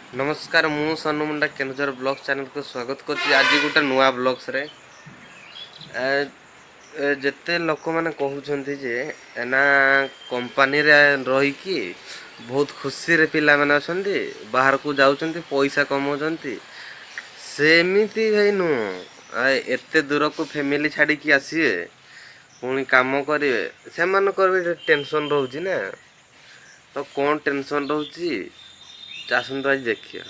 नमस्कार मु सनु मुंडा केनजर blog channel को स्वागत करछि। आज गोटे नुआ ब्लॉग्स रे जेते लोक माने कहउछन्ति जे एना कंपनी रे रही कि बहुत खुशी रे पिला माने अछन्ति, बाहर को जाउछन्ति, पैसा कमाउछन्ति। सेमिति भाई नु एते दूर को फैमिली छाड़ी कि आसीए पुणी काम करिवे, सेमानकर भी टेंशन रहउछि ना। तो कौन टेंशन रहउछि आसନ୍ତୁ आज देखिए।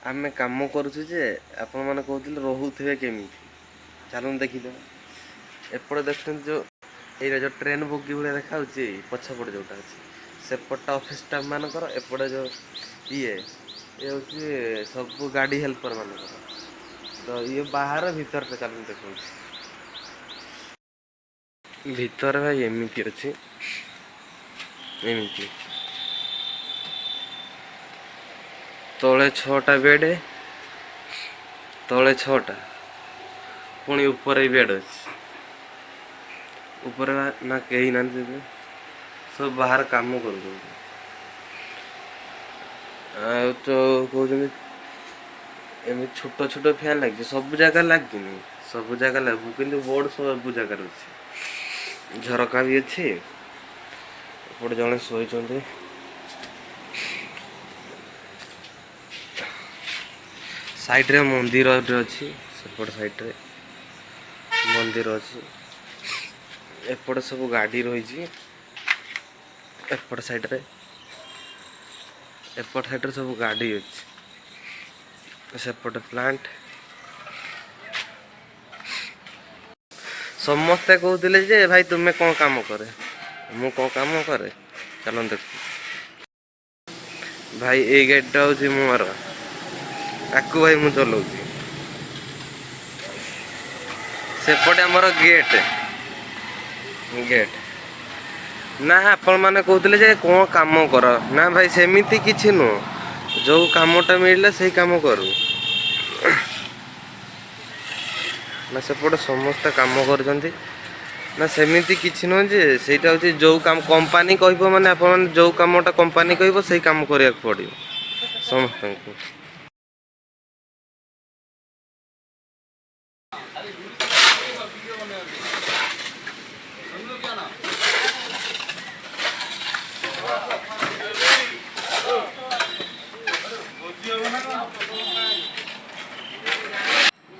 आमे काम करुछु जे आपण माने कहउथिले रहुथिबे केमिति, चलून देखिदेबा। एपटे देखते जो ये जो ट्रेन बोगी भाई देखा पछपटे जोटा अच्छे सेपटा ऑफिस स्टाफ मानकर, एपटे जो ये सब गाड़ी हेल्पर मानकर। तो ये बाहर भीतर पे चलून देखा भीतर भाई एमती अच्छी एमती तले 6टा बेड, तले 6टा पुणी ऊपर बेड अच्छे। ऊपर ना कहीं ना सब बाहर काम कर तो कहते छोट छोट फैन लगे सब जगह लगे, सब जगह लगे कि बोर्ड सब जगार अच्छे, झरका भी अच्छे। एपटे जड़े शोचते साइड रे मंदिर अच्छी, सेपट साइड रे मंदिर अच्छी। एपटे सब गाड़ी रही, एपट साइड रे सब गाड़ी अच्छी। सेपटे प्लांट समस्ते कहते जे भाई तुम्हें कौन काम करे, मु कौन काम करे चलो देख भाई। ये गेटा हूँ मोर ताकू भाई मु चलाऊँ। सेपटे आमर गेट गेट ना आपण मैंने कहते जे कौन काम कर ना भाई, सेमिति किछि नु, जो कामटा मिलला से काम करू ना। सेपटे समस्त काम करजंती ना, सेमिति किछि न जे सेटा होछि जो काम कंपनी कहबो माने आपण जो कामटा कंपनी कहबो सेही काम करिया पड़ियो समस्त को।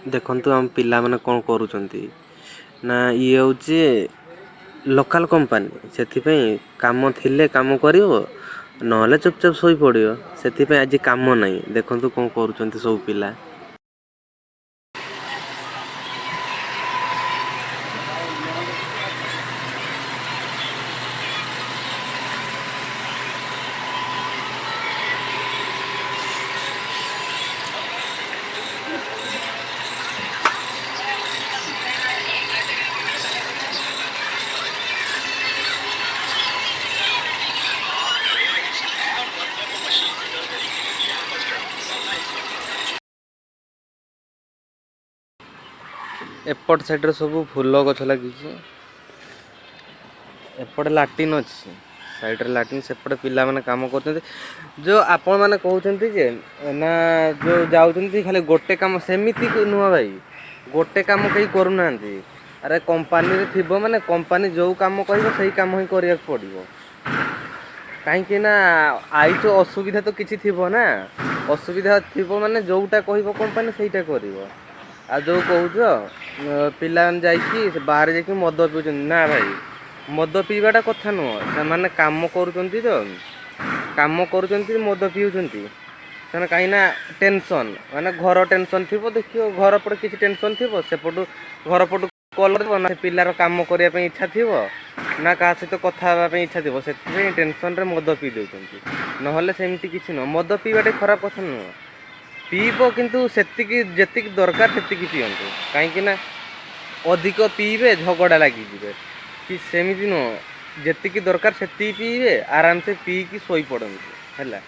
देखंतु हम पिला माने कोन करूचंती ना, ये होची लोकल कंपनी से काम थिले काम करिवो नहले चुपचाप सोई पड़ियो। से आज काम नहीं, देखंतु कोन करूचंती सब पिला। एपट साइड सब फूल गछ लगी, एपटे लाट्रिन अच्छी साइड रे लाट्रिन। सेपटे पिला माने काम करते जो आपण माने कहते जे ना, जो जाऊँगी खाली गोटे काम सेमिति नुह भाई, गोटे काम कहीं करूना। अरे कंपनी रे थिबो माने कंपनी जो काम कहिबो सही काम ही करिया पड़िबो। कहीं ना आई तो असुविधा तो किसी थिबो ना, असुविधा थिबो माने जोटा कहिबो कंपनी सेटा करिवो। आ जो कहूच पिला जाइए बाहर जाकि मद पीछे ना भाई, मद पीवाटा कथा नुह। से माने काम करुचंती तो काम करुचंती मद पीउचंती से कहीं ना टेंशन माने घर टेंशन थी, देखियो घर पटे किसी टेंशन थी सेपटू घर पटू कल ना, पिलार काम करने इच्छा थी ना, क्या सहित कथा इच्छा थी से टेंशन रे मद पी दउचंती। नहले सेमती किछि न, मद पीवाटे खराब कथा नुह। पीब किंतु सेतिकी जेतिकी दरकार सेतिकी पियंतु, कहीं ना अधिक पीबे झगड़ा लगी कि सेमिति नुह। जेतिकी दरकार सेतिकी पीबे, आराम से पी कि सोई पड़ंतु हैला।